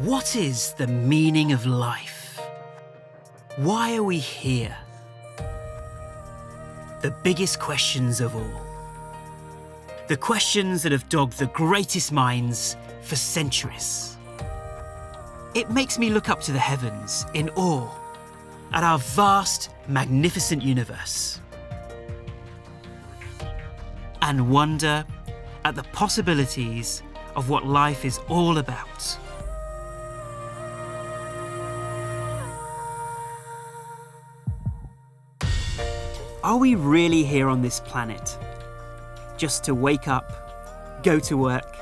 What is the meaning of life? Why are we here? The biggest questions of all. The questions that have dogged the greatest minds for centuries. It makes me look up to the heavens in awe at our vast, magnificent universe and wonder at the possibilities of what life is all about. Are we really here on this planet just to wake up, go to work,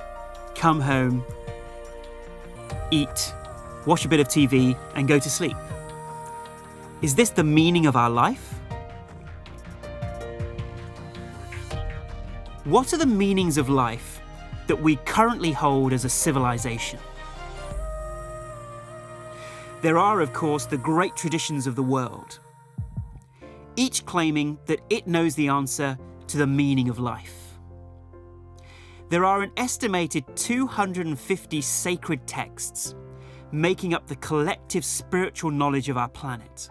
come home, eat, watch a bit of TV and go to sleep? Is this the meaning of our life? What are the meanings of life that we currently hold as a civilization? There are, of course, the great traditions of the world, each claiming that it knows the answer to the meaning of life. There are an estimated 250 sacred texts making up the collective spiritual knowledge of our planet.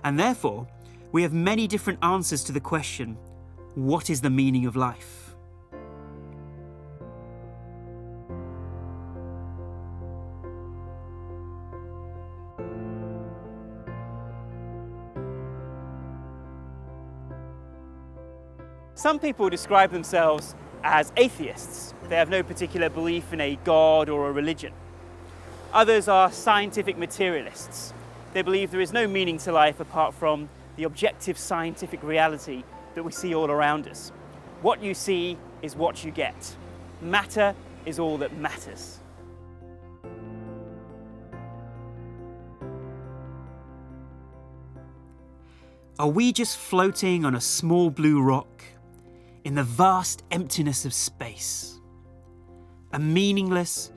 And therefore, we have many different answers to the question, what is the meaning of life? Some people describe themselves as atheists. They have no particular belief in a god or a religion. Others are scientific materialists. They believe there is no meaning to life apart from the objective scientific reality that we see all around us. What you see is what you get. Matter is all that matters. Are we just floating on a small blue rock in the vast emptiness of space? A meaningless,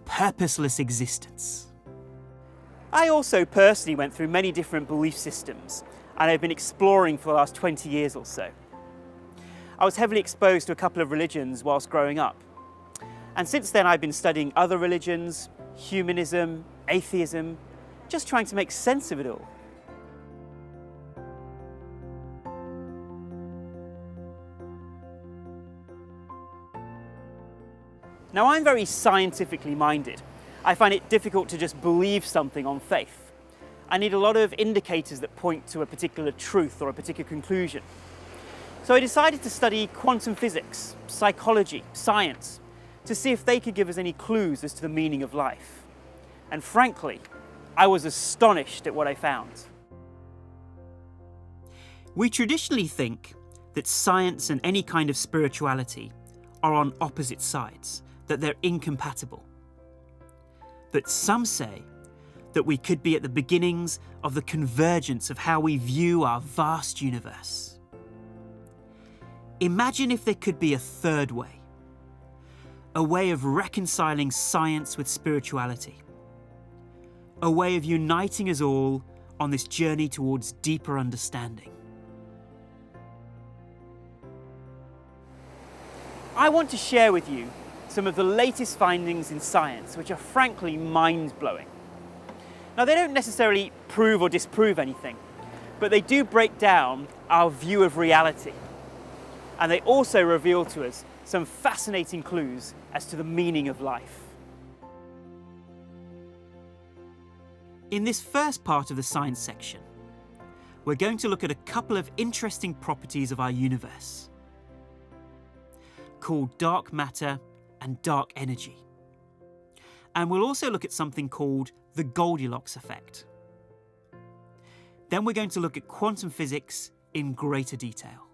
purposeless existence? I also personally went through many different belief systems and I've been exploring for the last 20 years or so. I was heavily exposed to a couple of religions whilst growing up. And since then I've been studying other religions, humanism, atheism, just trying to make sense of it all. Now, I'm very scientifically minded. I find it difficult to just believe something on faith. I need a lot of indicators that point to a particular truth or a particular conclusion. So I decided to study quantum physics, psychology, science, to see if they could give us any clues as to the meaning of life. And frankly, I was astonished at what I found. We traditionally think that science and any kind of spirituality are on opposite sides, that they're incompatible. But some say that we could be at the beginnings of the convergence of how we view our vast universe. Imagine if there could be a third way, a way of reconciling science with spirituality, a way of uniting us all on this journey towards deeper understanding. I want to share with you some of the latest findings in science, which are frankly mind-blowing. Now, they don't necessarily prove or disprove anything, but they do break down our view of reality. And they also reveal to us some fascinating clues as to the meaning of life. In this first part of the science section, we're going to look at a couple of interesting properties of our universe, called dark matter and dark energy. And we'll also look at something called the Goldilocks effect. Then we're going to look at quantum physics in greater detail.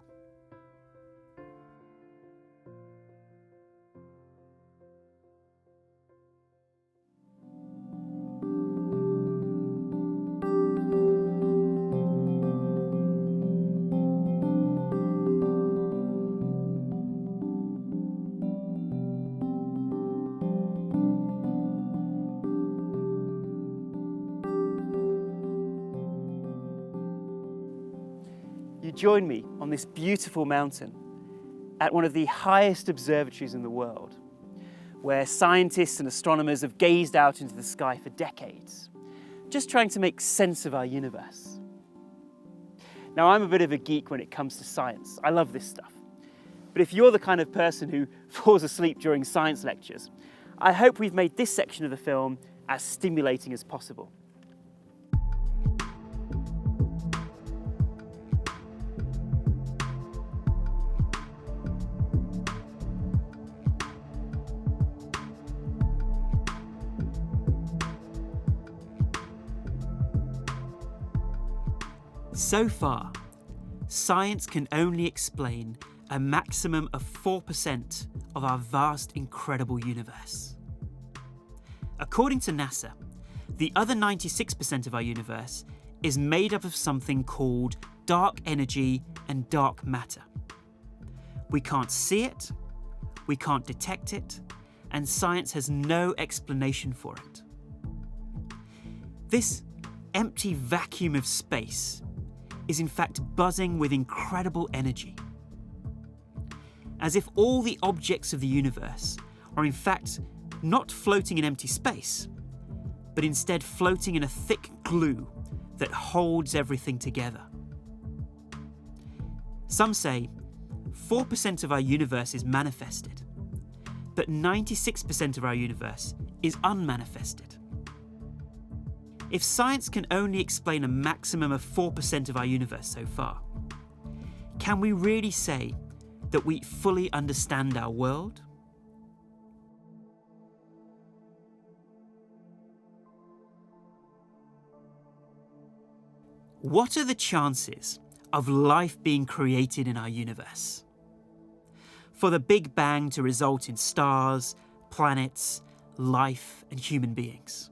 You join me on this beautiful mountain at one of the highest observatories in the world, where scientists and astronomers have gazed out into the sky for decades, just trying to make sense of our universe. Now, I'm a bit of a geek when it comes to science. I love this stuff. But if you're the kind of person who falls asleep during science lectures, I hope we've made this section of the film as stimulating as possible. So far, science can only explain a maximum of 4% of our vast, incredible universe. According to NASA, the other 96% of our universe is made up of something called dark energy and dark matter. We can't see it, we can't detect it, and science has no explanation for it. This empty vacuum of space is in fact buzzing with incredible energy. As if all the objects of the universe are in fact not floating in empty space, but instead floating in a thick glue that holds everything together. Some say 4% of our universe is manifested, but 96% of our universe is unmanifested. If science can only explain a maximum of 4% of our universe so far, can we really say that we fully understand our world? What are the chances of life being created in our universe? For the Big Bang to result in stars, planets, life, and human beings?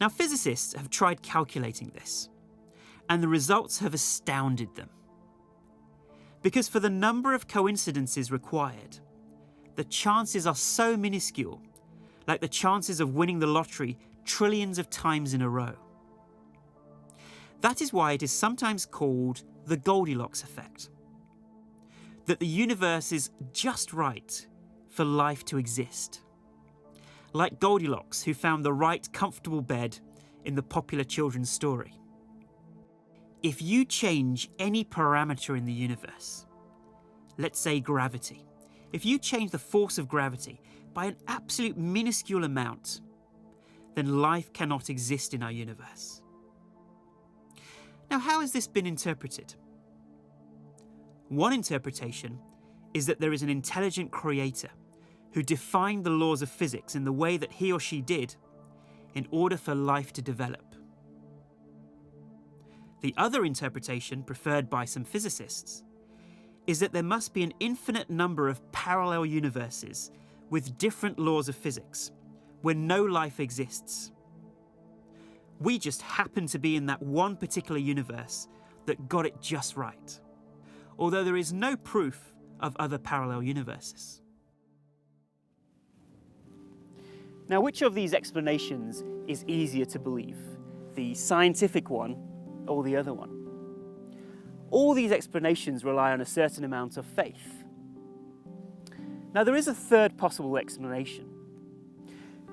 Now, physicists have tried calculating this, and the results have astounded them. Because for the number of coincidences required, the chances are so minuscule, like the chances of winning the lottery trillions of times in a row. That is why it is sometimes called the Goldilocks effect. That the universe is just right for life to exist. Like Goldilocks, who found the right comfortable bed in the popular children's story. If you change any parameter in the universe, let's say gravity, if you change the force of gravity by an absolute minuscule amount, then life cannot exist in our universe. Now, how has this been interpreted? One interpretation is that there is an intelligent creator who defined the laws of physics in the way that he or she did in order for life to develop. The other interpretation, preferred by some physicists, is that there must be an infinite number of parallel universes with different laws of physics, where no life exists. We just happen to be in that one particular universe that got it just right, although there is no proof of other parallel universes. Now, which of these explanations is easier to believe? The scientific one or the other one? All these explanations rely on a certain amount of faith. Now, there is a third possible explanation.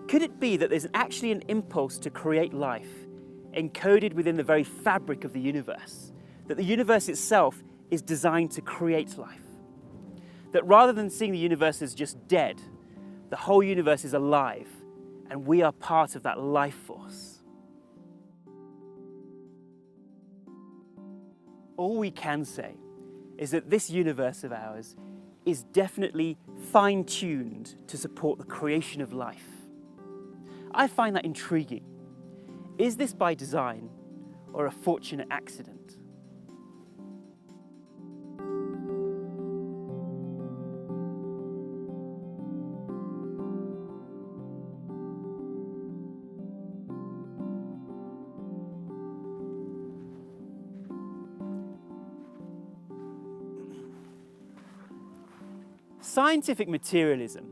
Could it be that there's actually an impulse to create life encoded within the very fabric of the universe? That the universe itself is designed to create life? That rather than seeing the universe as just dead, the whole universe is alive, and we are part of that life force. All we can say is that this universe of ours is definitely fine-tuned to support the creation of life. I find that intriguing. Is this by design or a fortunate accident? Scientific materialism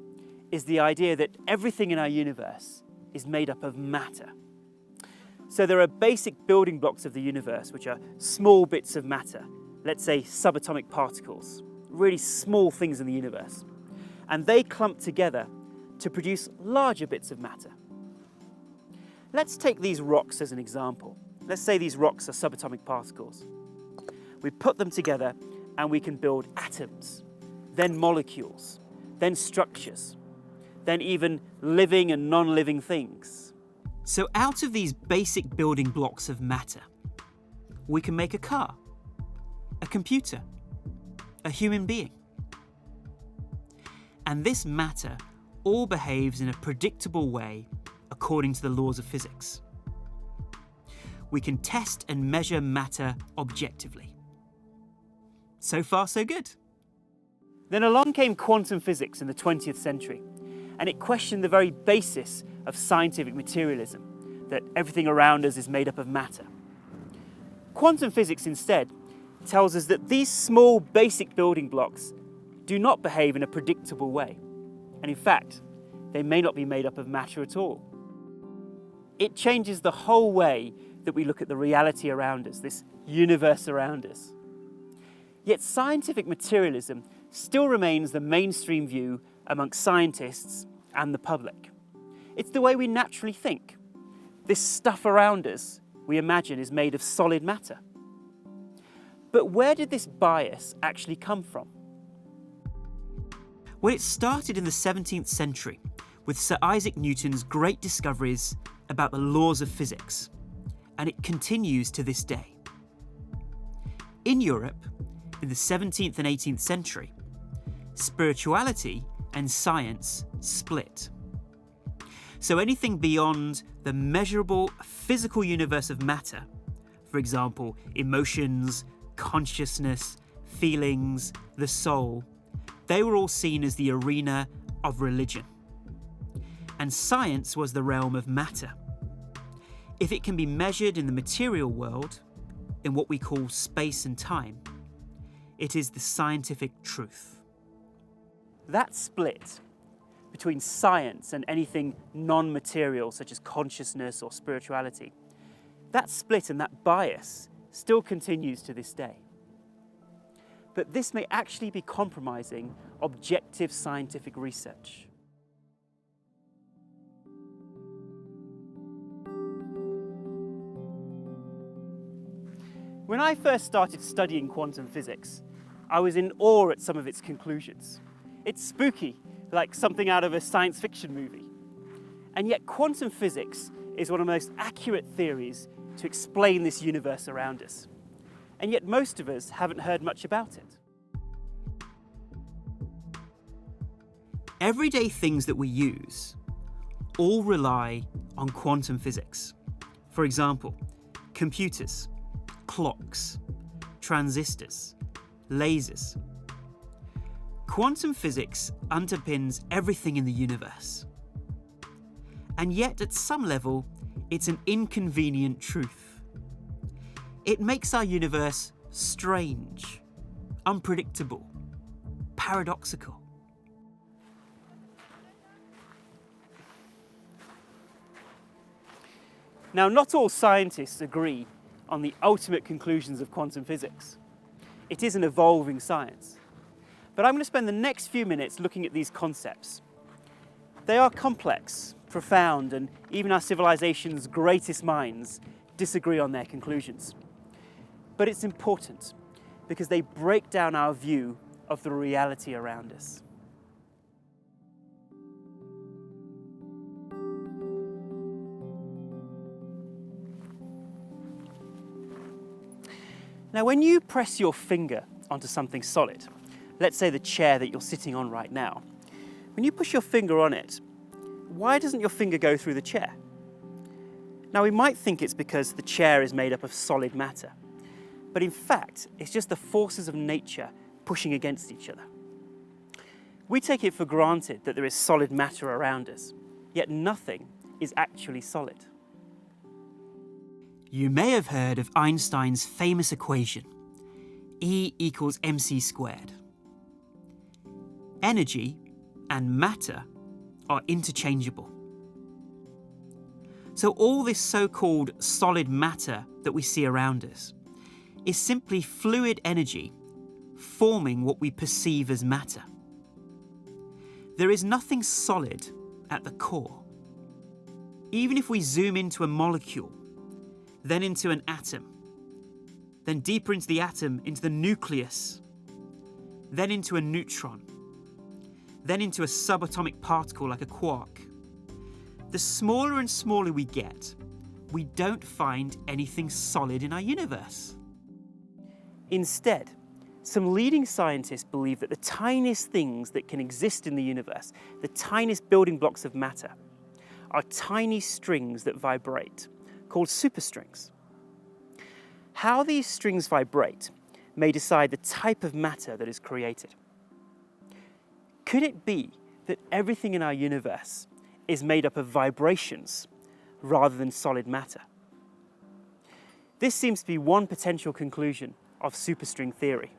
is the idea that everything in our universe is made up of matter. So there are basic building blocks of the universe, which are small bits of matter, let's say subatomic particles, really small things in the universe. and they clump together to produce larger bits of matter. Let's take these rocks as an example. Let's say these rocks are subatomic particles. We put them together and we can build atoms, then molecules, then structures, then even living and non-living things. So out of these basic building blocks of matter, we can make a car, a computer, a human being. And this matter all behaves in a predictable way according to the laws of physics. We can test and measure matter objectively. So far, so good. Then along came quantum physics in the 20th century, and it questioned the very basis of scientific materialism, that everything around us is made up of matter. Quantum physics instead tells us that these small basic building blocks do not behave in a predictable way, and in fact, they may not be made up of matter at all. It changes the whole way that we look at the reality around us, this universe around us. Yet scientific materialism still remains the mainstream view amongst scientists and the public. It's the way we naturally think. This stuff around us, we imagine, is made of solid matter. But where did this bias actually come from? Well, it started in the 17th century with Sir Isaac Newton's great discoveries about the laws of physics, and it continues to this day. In Europe, in the 17th and 18th century, spirituality and science split. So anything beyond the measurable physical universe of matter, for example, emotions, consciousness, feelings, the soul, they were all seen as the arena of religion. And science was the realm of matter. If it can be measured in the material world, in what we call space and time, it is the scientific truth. That split between science and anything non-material, such as consciousness or spirituality, that split and that bias still continues to this day. But this may actually be compromising objective scientific research. When I first started studying quantum physics, I was in awe at some of its conclusions. It's spooky, like something out of a science fiction movie. And yet quantum physics is one of the most accurate theories to explain this universe around us. And yet most of us haven't heard much about it. Everyday things that we use all rely on quantum physics. For example, computers, clocks, transistors, lasers. Quantum physics underpins everything in the universe. And yet, at some level, it's an inconvenient truth. It makes our universe strange, unpredictable, paradoxical. Now, not all scientists agree on the ultimate conclusions of quantum physics. It is an evolving science. But I'm going to spend the next few minutes looking at these concepts. They are complex, profound, and even our civilization's greatest minds disagree on their conclusions. But it's important because they break down our view of the reality around us. Now, when you press your finger onto something solid, let's say the chair that you're sitting on right now, when you push your finger on it, why doesn't your finger go through the chair? Now, we might think it's because the chair is made up of solid matter, but in fact, it's just the forces of nature pushing against each other. We take it for granted that there is solid matter around us, yet nothing is actually solid. You may have heard of Einstein's famous equation, E equals mc squared. Energy and matter are interchangeable. So all this so-called solid matter that we see around us is simply fluid energy forming what we perceive as matter. There is nothing solid at the core. Even if we zoom into a molecule, then into an atom, then deeper into the atom, into the nucleus, then into a neutron, then into a subatomic particle like a quark, the smaller and smaller we get, we don't find anything solid in our universe. Instead, some leading scientists believe that the tiniest things that can exist in the universe, the tiniest building blocks of matter, are tiny strings that vibrate, called superstrings. How these strings vibrate may decide the type of matter that is created. Could it be that everything in our universe is made up of vibrations rather than solid matter? This seems to be one potential conclusion of superstring theory.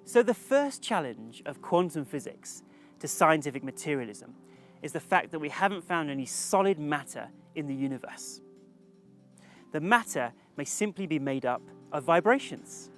So the first challenge of quantum physics to scientific materialism is the fact that we haven't found any solid matter in the universe. The matter may simply be made up of vibrations.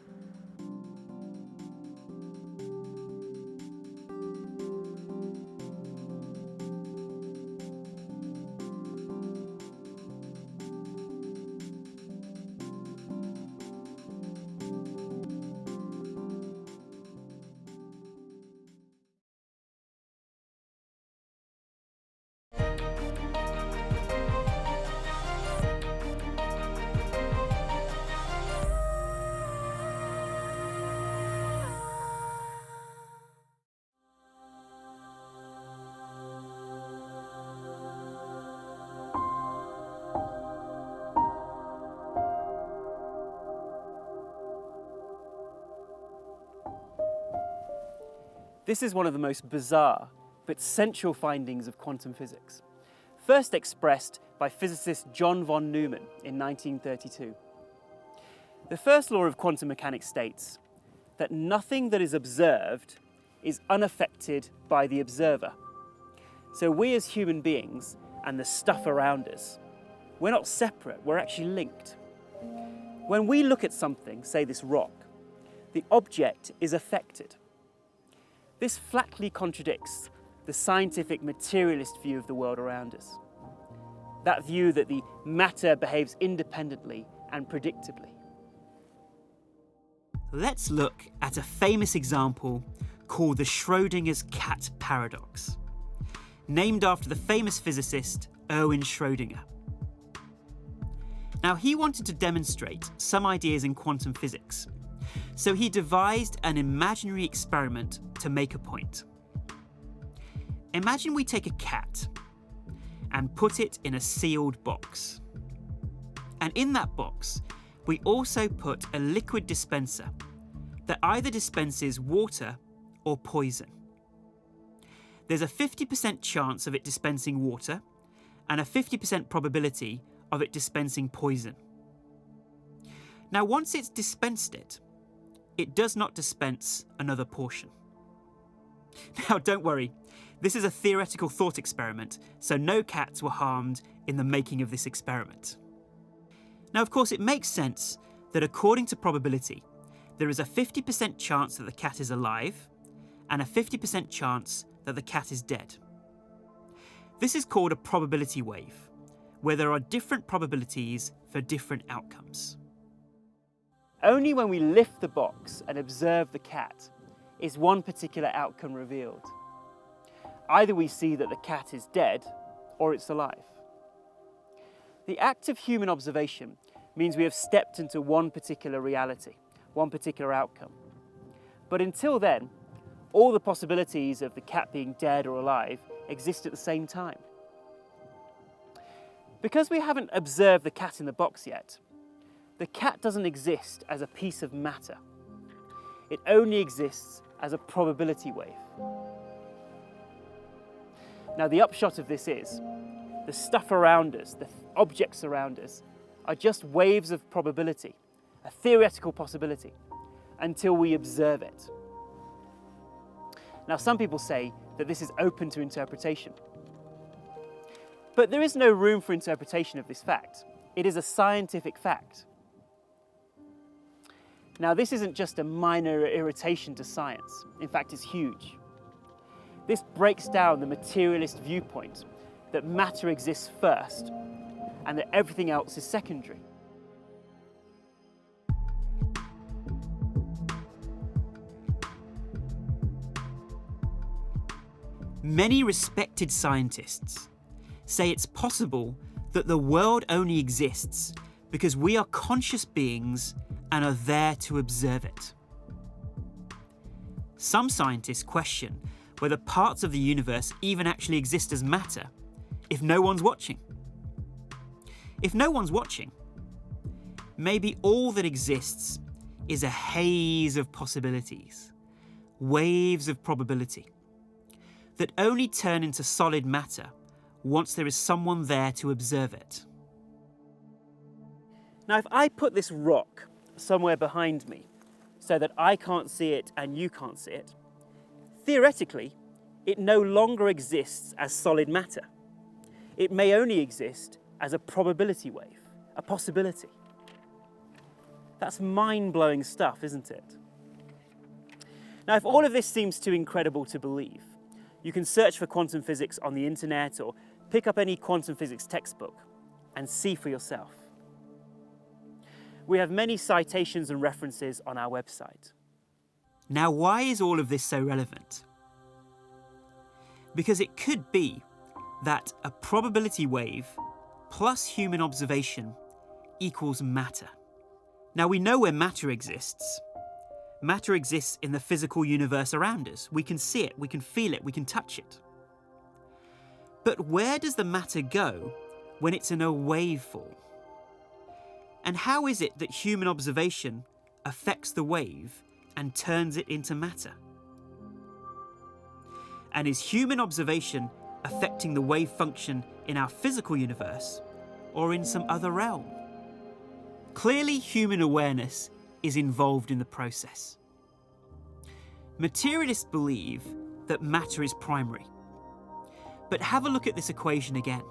This is one of the most bizarre but central findings of quantum physics, first expressed by physicist John von Neumann in 1932. The first law of quantum mechanics states that nothing that is observed is unaffected by the observer. So we as human beings and the stuff around us, we're not separate, we're actually linked. When we look at something, say this rock, the object is affected. This flatly contradicts the scientific materialist view of the world around us. That view that the matter behaves independently and predictably. Let's look at a famous example called the Schrodinger's cat paradox, named after the famous physicist Erwin Schrödinger. Now, he wanted to demonstrate some ideas in quantum physics, so he devised an imaginary experiment to make a point. Imagine we take a cat and put it in a sealed box. And in that box, we also put a liquid dispenser that either dispenses water or poison. There's a 50% chance of it dispensing water and a 50% probability of it dispensing poison. Now, once it's dispensed it, it does not dispense another portion. Now, don't worry, this is a theoretical thought experiment, so no cats were harmed in the making of this experiment. Now, of course, it makes sense that according to probability, there is a 50% chance that the cat is alive and a 50% chance that the cat is dead. This is called a probability wave, where there are different probabilities for different outcomes. Only when we lift the box and observe the cat is one particular outcome revealed. Either we see that the cat is dead or it's alive. The act of human observation means we have stepped into one particular reality, one particular outcome. But until then, all the possibilities of the cat being dead or alive exist at the same time. Because we haven't observed the cat in the box yet, the cat doesn't exist as a piece of matter. It only exists as a probability wave. Now, the upshot of this is the stuff around us, the objects around us, are just waves of probability, a theoretical possibility, until we observe it. Now, some people say that this is open to interpretation. But there is no room for interpretation of this fact. It is a scientific fact. Now, this isn't just a minor irritation to science. In fact, it's huge. This breaks down the materialist viewpoint that matter exists first and that everything else is secondary. Many respected scientists say it's possible that the world only exists because we are conscious beings and are there to observe it. Some scientists question whether parts of the universe even actually exist as matter if no one's watching. If no one's watching, maybe all that exists is a haze of possibilities, waves of probability, that only turn into solid matter once there is someone there to observe it. Now, if I put this rock somewhere behind me so that I can't see it and you can't see it, theoretically, it no longer exists as solid matter. It may only exist as a probability wave, a possibility. That's mind-blowing stuff, isn't it? Now, if all of this seems too incredible to believe, you can search for quantum physics on the internet or pick up any quantum physics textbook and see for yourself. We have many citations and references on our website. Now, why is all of this so relevant? Because it could be that a probability wave plus human observation equals matter. Now, we know where matter exists. Matter exists in the physical universe around us. We can see it, we can feel it, we can touch it. But where does the matter go when it's in a waveform? And how is it that human observation affects the wave and turns it into matter? And is human observation affecting the wave function in our physical universe or in some other realm? Clearly, human awareness is involved in the process. Materialists believe that matter is primary. But have a look at this equation again.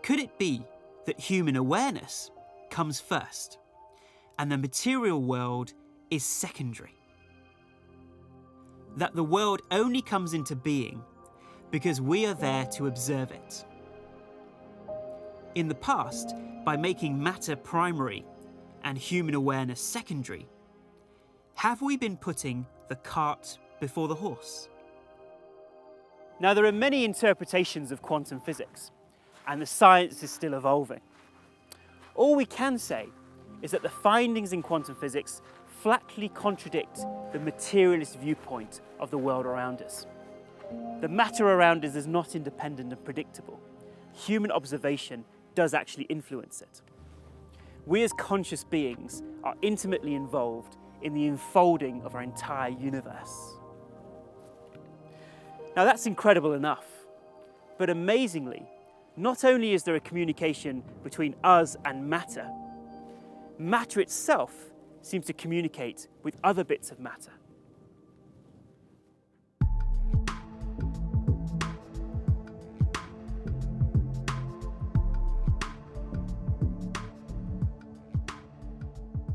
Could it be that human awareness comes first and the material world is secondary? That the world only comes into being because we are there to observe it. In the past, by making matter primary and human awareness secondary, have we been putting the cart before the horse? Now, there are many interpretations of quantum physics, and the science is still evolving. All we can say is that the findings in quantum physics flatly contradict the materialist viewpoint of the world around us. The matter around us is not independent and predictable. Human observation does actually influence it. We as conscious beings are intimately involved in the unfolding of our entire universe. Now, that's incredible enough, but amazingly, not only is there a communication between us and matter, matter itself seems to communicate with other bits of matter.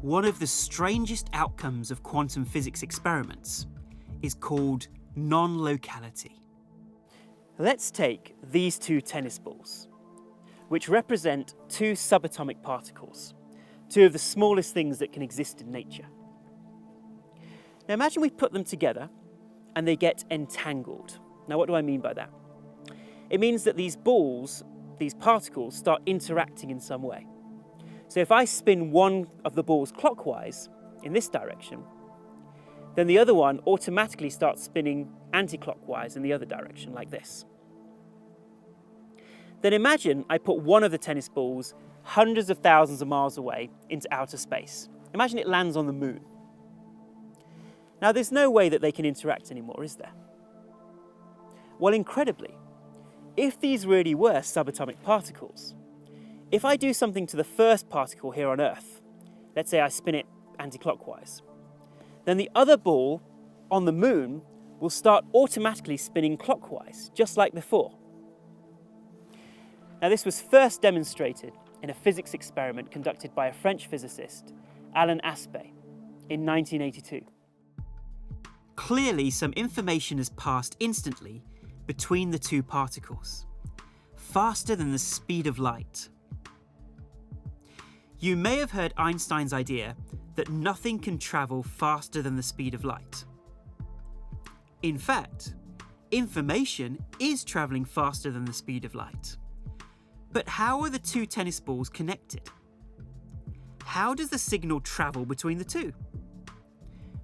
One of the strangest outcomes of quantum physics experiments is called non-locality. Let's take these two tennis balls, which represent two subatomic particles, two of the smallest things that can exist in nature. Now imagine we put them together and they get entangled. Now what do I mean by that? It means that these balls, these particles, start interacting in some way. So if I spin one of the balls clockwise in this direction, then the other one automatically starts spinning anti-clockwise in the other direction, like this. Then imagine I put one of the tennis balls hundreds of thousands of miles away into outer space. Imagine it lands on the moon. Now there's no way that they can interact anymore, is there? Well, incredibly, if these really were subatomic particles, if I do something to the first particle here on Earth, let's say I spin it anti-clockwise, then the other ball on the moon will start automatically spinning clockwise, just like before. Now this was first demonstrated in a physics experiment conducted by a French physicist, Alain Aspect, in 1982. clearly some information has passed instantly between the two particles, faster than the speed of light. You may have heard Einstein's idea that nothing can travel faster than the speed of light. In fact, information is travelling faster than the speed of light. But how are the two tennis balls connected? How does the signal travel between the two?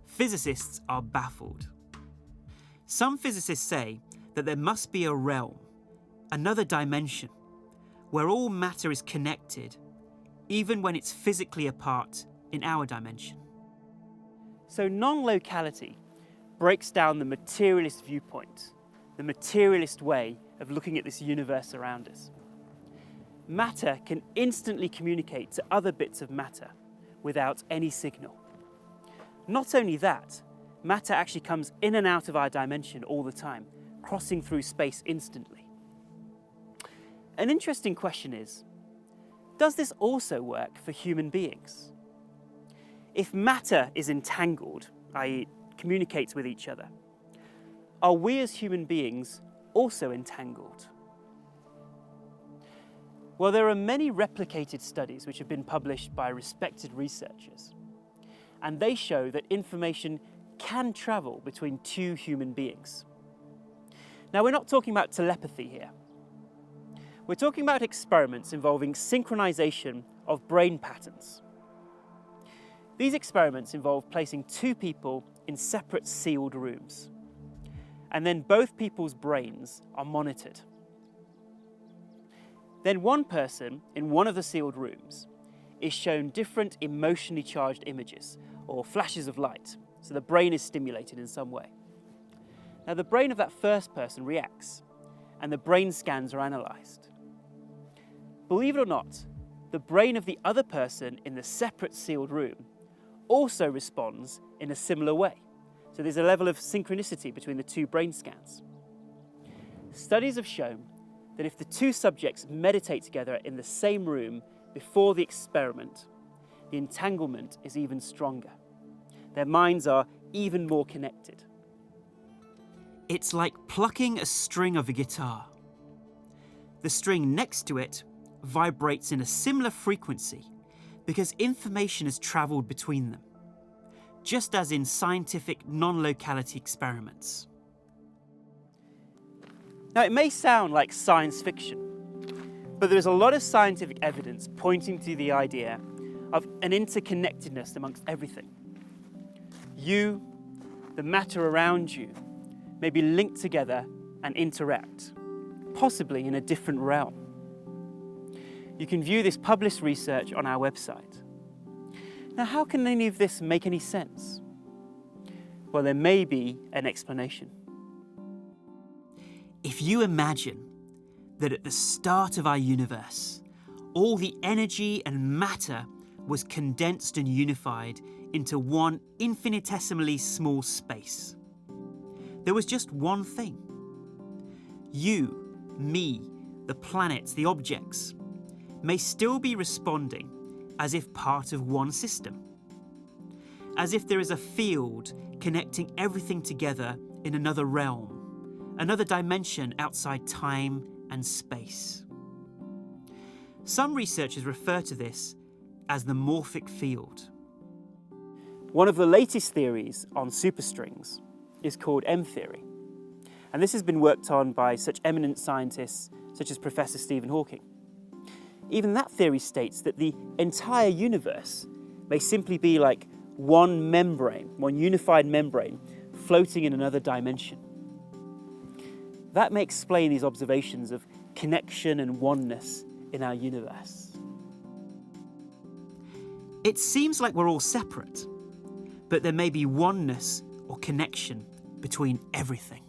Physicists are baffled. Some physicists say that there must be a realm, another dimension, where all matter is connected, even when it's physically apart in our dimension. So non-locality breaks down the materialist viewpoint, the materialist way of looking at this universe around us. Matter can instantly communicate to other bits of matter without any signal. Not only that, matter actually comes in and out of our dimension all the time, crossing through space instantly. An interesting question is, does this also work for human beings? If matter is entangled, i.e. communicates with each other, are we as human beings also entangled? Well, there are many replicated studies which have been published by respected researchers, and they show that information can travel between two human beings. Now, we're not talking about telepathy here. We're talking about experiments involving synchronization of brain patterns. These experiments involve placing two people in separate sealed rooms, and then both people's brains are monitored. Then one person in one of the sealed rooms is shown different emotionally charged images or flashes of light, so the brain is stimulated in some way. Now the brain of that first person reacts, and the brain scans are analysed. Believe it or not, the brain of the other person in the separate sealed room also responds in a similar way. So there's a level of synchronicity between the two brain scans. Studies have shown that if the two subjects meditate together in the same room before the experiment, the entanglement is even stronger. Their minds are even more connected. It's like plucking a string of a guitar. The string next to it vibrates in a similar frequency because information has travelled between them, just as in scientific non-locality experiments. Now, it may sound like science fiction, but there is a lot of scientific evidence pointing to the idea of an interconnectedness amongst everything. You, the matter around you, may be linked together and interact, possibly in a different realm. You can view this published research on our website. Now, how can any of this make any sense? Well, there may be an explanation. If you imagine that at the start of our universe, all the energy and matter was condensed and unified into one infinitesimally small space. There was just one thing. You, me, the planets, the objects, may still be responding as if part of one system. As if there is a field connecting everything together in another realm, another dimension outside time and space. Some researchers refer to this as the morphic field. One of the latest theories on superstrings is called M-theory, and this has been worked on by such eminent scientists such as Professor Stephen Hawking. Even that theory states that the entire universe may simply be like one membrane, one unified membrane, floating in another dimension. That may explain these observations of connection and oneness in our universe. It seems like we're all separate, but there may be oneness or connection between everything.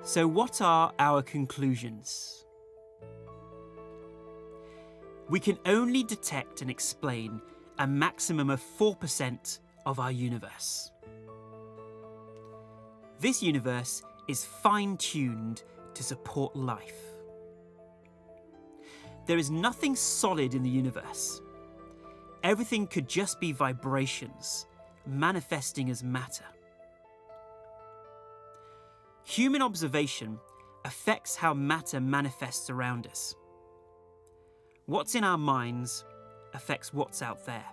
So what are our conclusions? We can only detect and explain a maximum of 4% of our universe. This universe is fine-tuned to support life. There is nothing solid in the universe. everything could just be vibrations manifesting as matter. Human observation affects how matter manifests around us. What's in our minds affects what's out there.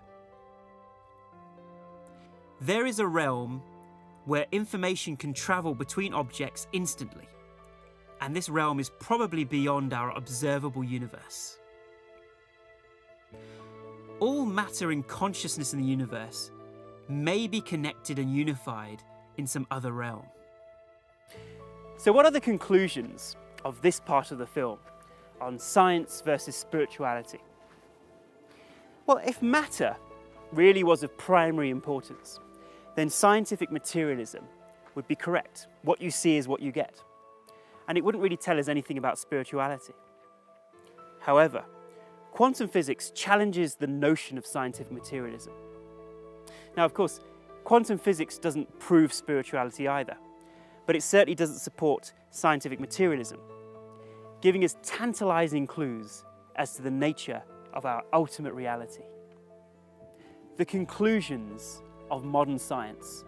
There is a realm where information can travel between objects instantly, and this realm is probably beyond our observable universe. All matter and consciousness in the universe may be connected and unified in some other realm. So what are the conclusions of this part of the film on science versus spirituality? Well, if matter really was of primary importance, then scientific materialism would be correct. What you see is what you get. And it wouldn't really tell us anything about spirituality. However, quantum physics challenges the notion of scientific materialism. Now, of course, quantum physics doesn't prove spirituality either, but it certainly doesn't support scientific materialism, giving us tantalizing clues as to the nature of our ultimate reality. The conclusions of modern science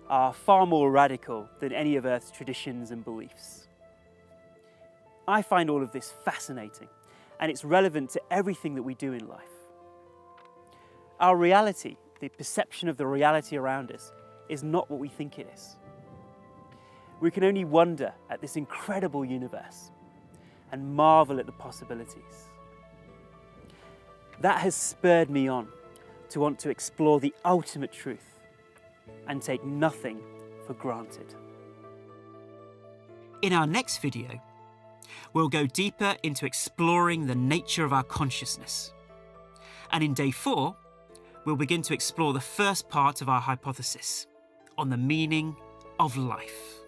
are far more radical than any of Earth's traditions and beliefs. I find all of this fascinating, and it's relevant to everything that we do in life. Our reality, the perception of the reality around us, is not what we think it is. We can only wonder at this incredible universe and marvel at the possibilities. That has spurred me on to want to explore the ultimate truth and take nothing for granted. In our next video, we'll go deeper into exploring the nature of our consciousness. And in day 4, we'll begin to explore the first part of our hypothesis on the meaning of life.